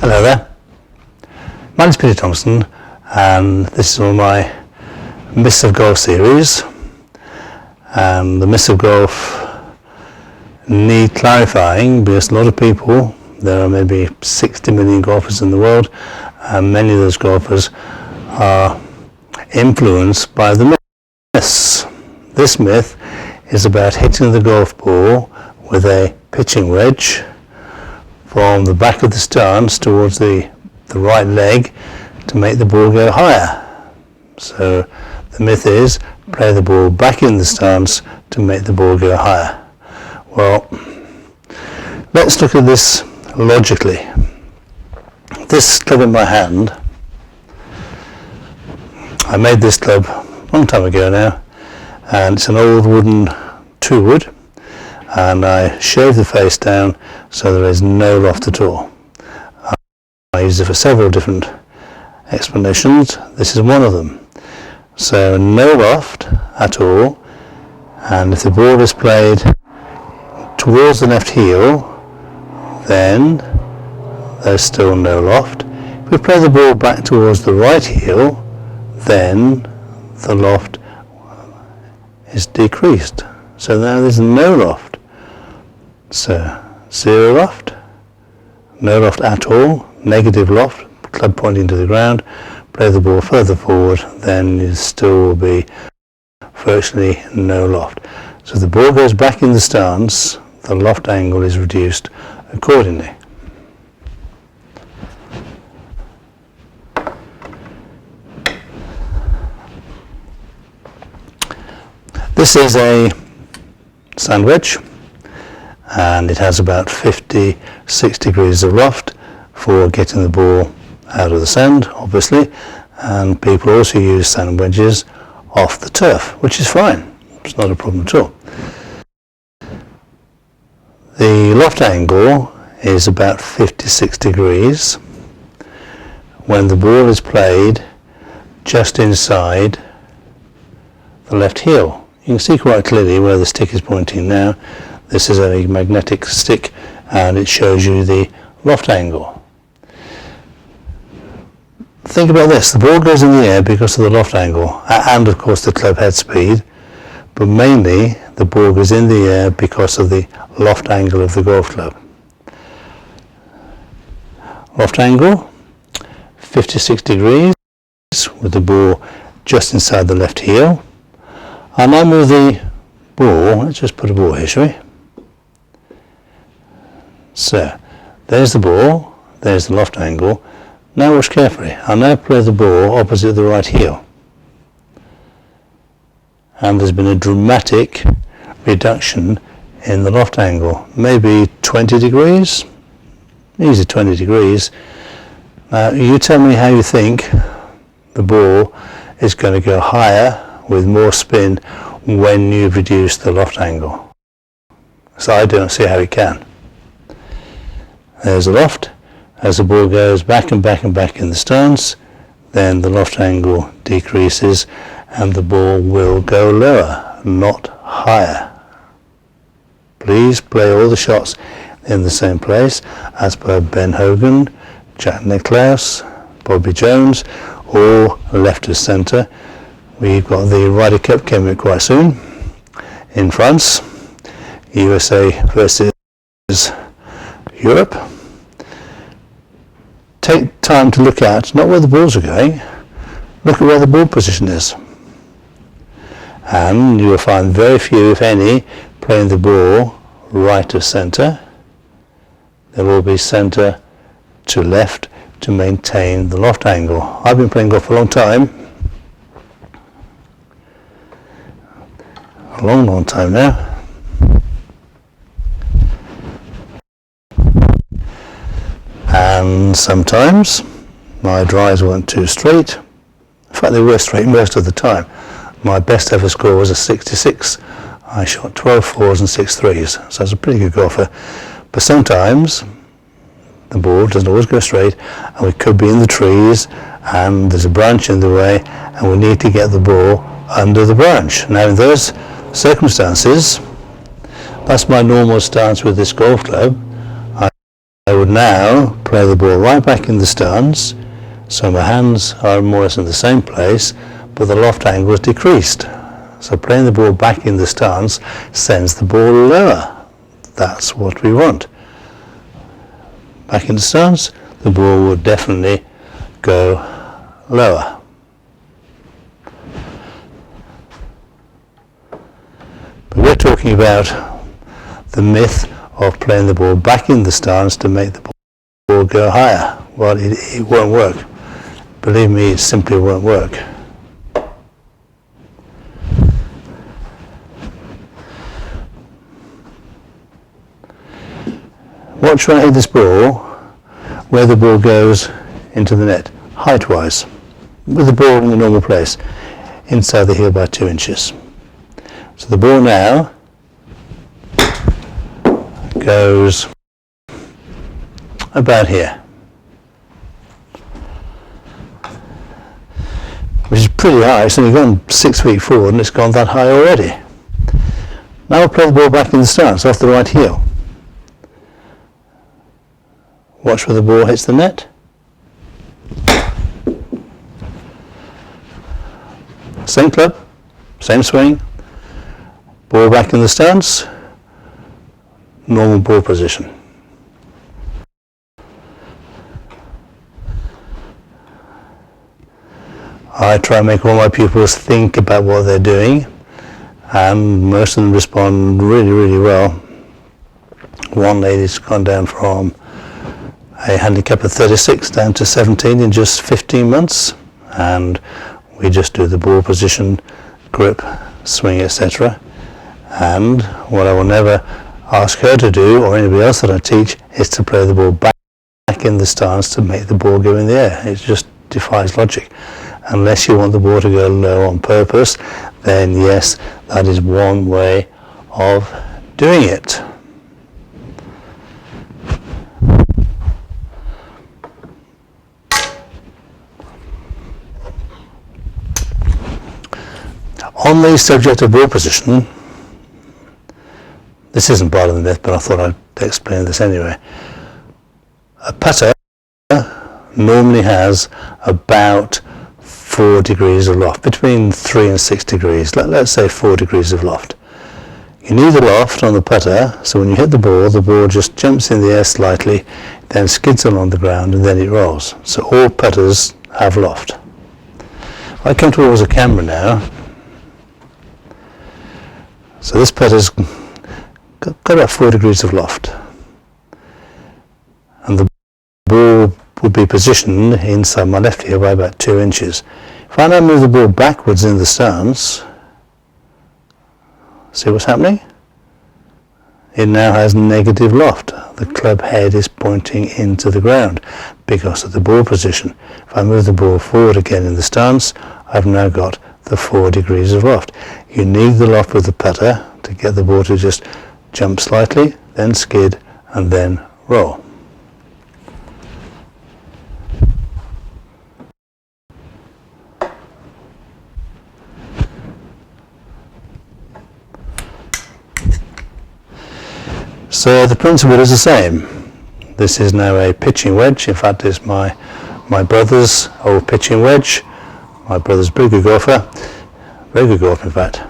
Hello there, my name is Peter Thompson and this is one of my Mists of Golf series, and the Mists of Golf need clarifying because a lot of people, there are maybe 60 million golfers in the world, and many of those golfers are influenced by the myths. This myth is about hitting the golf ball with a pitching wedge from the back of the stance towards the right leg to make the ball go higher. So the myth is play the ball back in the stance to make the ball go higher. Well, let's look at this logically. This club in my hand, I made this club a long time ago now, and it's an old wooden 2-wood, and I shaved the face down so there is no loft at all. I use it for several different explanations. This is one of them. So no loft at all, and if the ball is played towards the left heel, then there's still no loft. If we play the ball back towards the right heel, then the loft is decreased. So now there's no loft. So zero loft, no loft at all, negative loft, club pointing to the ground. Play the ball further forward, then it still will be virtually no loft. So if the ball goes back in the stance, the loft angle is reduced accordingly. This is a sand wedge, and it has about 50-60 degrees of loft for getting the ball out of the sand, obviously, and people also use sand wedges off the turf, which is fine, it's not a problem at all. The loft angle is about 56 degrees when the ball is played just inside the left heel. You can see quite clearly where the stick is pointing now. This is a magnetic stick and it shows you the loft angle. Think about this, the ball goes in the air because of the loft angle and of course the club head speed, but mainly the ball goes in the air because of the loft angle of the golf club. Loft angle 56 degrees with the ball just inside the left heel. I'll now move the ball, let's just put a ball here, shall we? So, there's the ball, there's the loft angle. Now watch carefully. I'll now play the ball opposite the right heel. And there's been a dramatic reduction in the loft angle. Maybe 20 degrees? Easy 20 degrees. Now you tell me how you think the ball is going to go higher with more spin when you've reduced the loft angle. So I don't see how it can. There's the loft. As the ball goes back and back and back in the stance, then the loft angle decreases and the ball will go lower, not higher. Please play all the shots in the same place as per Ben Hogan, Jack Nicklaus, Bobby Jones, or left of centre. We've got the Ryder Cup coming up quite soon in France, USA versus Europe. Take time to look at not where the balls are going, look at where the ball position is. And you will find very few, if any, playing the ball right of centre. There will be centre to left to maintain the loft angle. I've been playing golf for a long time. A long time now. And sometimes my drives weren't too straight. In fact, they were straight most of the time. My best ever score was a 66. I shot 12 fours and 6 threes, so I was a pretty good golfer. But sometimes the ball doesn't always go straight, and we could be in the trees, and there's a branch in the way, and we need to get the ball under the branch. Now in those circumstances, that's my normal stance with this golf club. I would now play the ball right back in the stance, so my hands are more or less in the same place, but the loft angle is decreased. So playing the ball back in the stance sends the ball lower. That's what we want. Back in the stance, the ball would definitely go lower. But we're talking about the myth of playing the ball back in the stance to make the ball go higher. Well, it won't work. Believe me, it simply won't work. Watch when I hit this ball, where the ball goes into the net, height-wise, with the ball in the normal place, inside the heel by 2 inches. So the ball now goes about here, which is pretty high. It's only gone 6 feet forward and it's gone that high already. Now I'll play the ball back in the stance off the right heel. Watch where the ball hits the net. Same club, same swing, ball back in the stance, normal ball position. I try and make all my pupils think about what they're doing, and most of them respond really, really well. One lady's gone down from a handicap of 36 down to 17 in just 15 months, and we just do the ball position, grip, swing, etc. And what I will never ask her to do, or anybody else that I teach, is to play the ball back in the stance to make the ball go in the air. It just defies logic. Unless you want the ball to go low on purpose, then yes, that is one way of doing it. On the subject of ball position, this isn't part of the myth, but I thought I'd explain this anyway. A putter normally has about 4 degrees of loft, between 3 and 6 degrees, let's say 4 degrees of loft. You need the loft on the putter, so when you hit the ball just jumps in the air slightly, then skids along the ground and then it rolls. So all putters have loft. I come towards the camera now. So this putter's got about 4 degrees of loft, and the ball would be positioned inside my left heel by about 2 inches. If I now move the ball backwards in the stance, see what's happening? It now has negative loft. The club head is pointing into the ground because of the ball position. If I move the ball forward again in the stance, I've now got the 4 degrees of loft. You need the loft with the putter to get the ball to just jump slightly, then skid, and then roll. So the principle is the same. This is now a pitching wedge. In fact, it's my brother's old pitching wedge. My brother's a pretty good golfer, very good golfer in fact,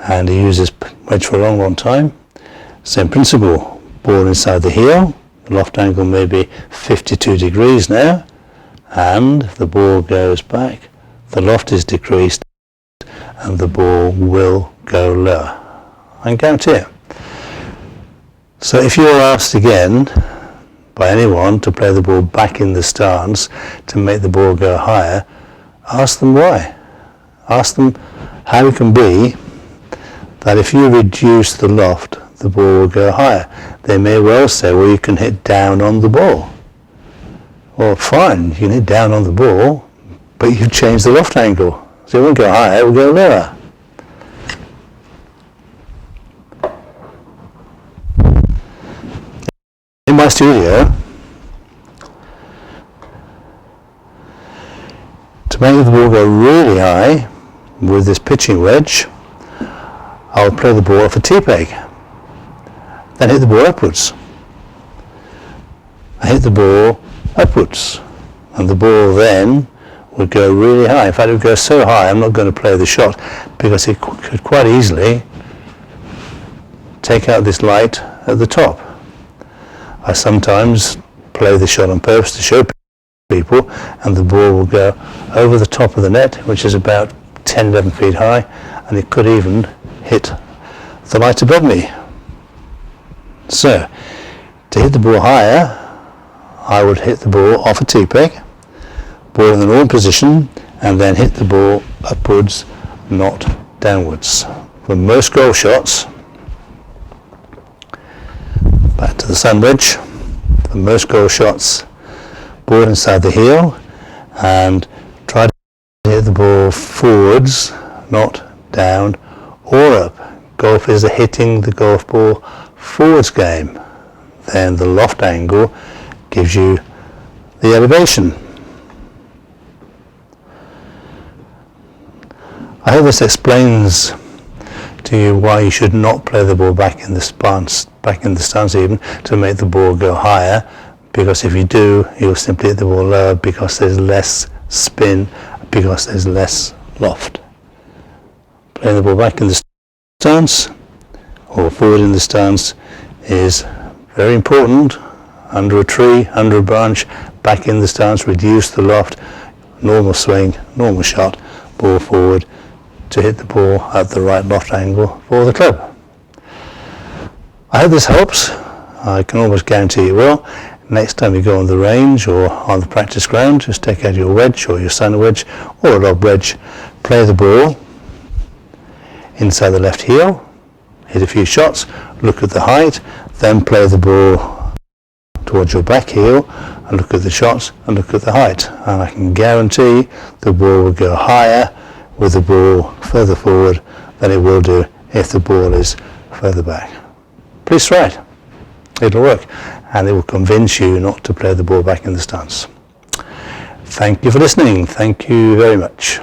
and he uses wedge for a long, long time. Same principle, ball inside the heel, the loft angle may be 52 degrees now, and if the ball goes back, the loft is decreased and the ball will go lower. I can guarantee it. So if you are asked again by anyone to play the ball back in the stance to make the ball go higher, ask them why. Ask them how it can be that if you reduce the loft, the ball will go higher. They may well say, well, you can hit down on the ball. Well, fine, you can hit down on the ball, but you've changed the loft angle. So it won't go higher, it will go lower. In my studio, to make the ball go really high with this pitching wedge, I'll play the ball off a tee peg, then hit the ball upwards. I hit the ball upwards, and the ball then would go really high. In fact, it would go so high, I'm not going to play the shot, because it could quite easily take out this light at the top. I sometimes play the shot on purpose to show people, and the ball will go over the top of the net, which is about 10-11 feet high, and it could even hit the light above me. So, to hit the ball higher, I would hit the ball off a tee peg, ball in the normal position, and then hit the ball upwards, not downwards. For most golf shots, back to the sand wedge, for most golf shots, ball inside the heel, and try to hit the ball forwards, not down or up. Golf is a hitting the golf ball forwards game. Then the loft angle gives you the elevation. I hope this explains to you why you should not play the ball back in the stance even, to make the ball go higher, because if you do, you'll simply hit the ball lower because there's less spin, because there's less loft. Playing the ball back in the stance or forward in the stance is very important. Under a tree, under a branch, back in the stance, reduce the loft, normal swing, normal shot, ball forward to hit the ball at the right loft angle for the club. I hope this helps. I can almost guarantee it will. Next time you go on the range or on the practice ground, just take out your wedge or your sand wedge or a lob wedge, play the ball inside the left heel, hit a few shots, look at the height, then play the ball towards your back heel and look at the shots and look at the height. And I can guarantee the ball will go higher with the ball further forward than it will do if the ball is further back. Please try it. It'll work, and it will convince you not to play the ball back in the stance. Thank you for listening. Thank you very much.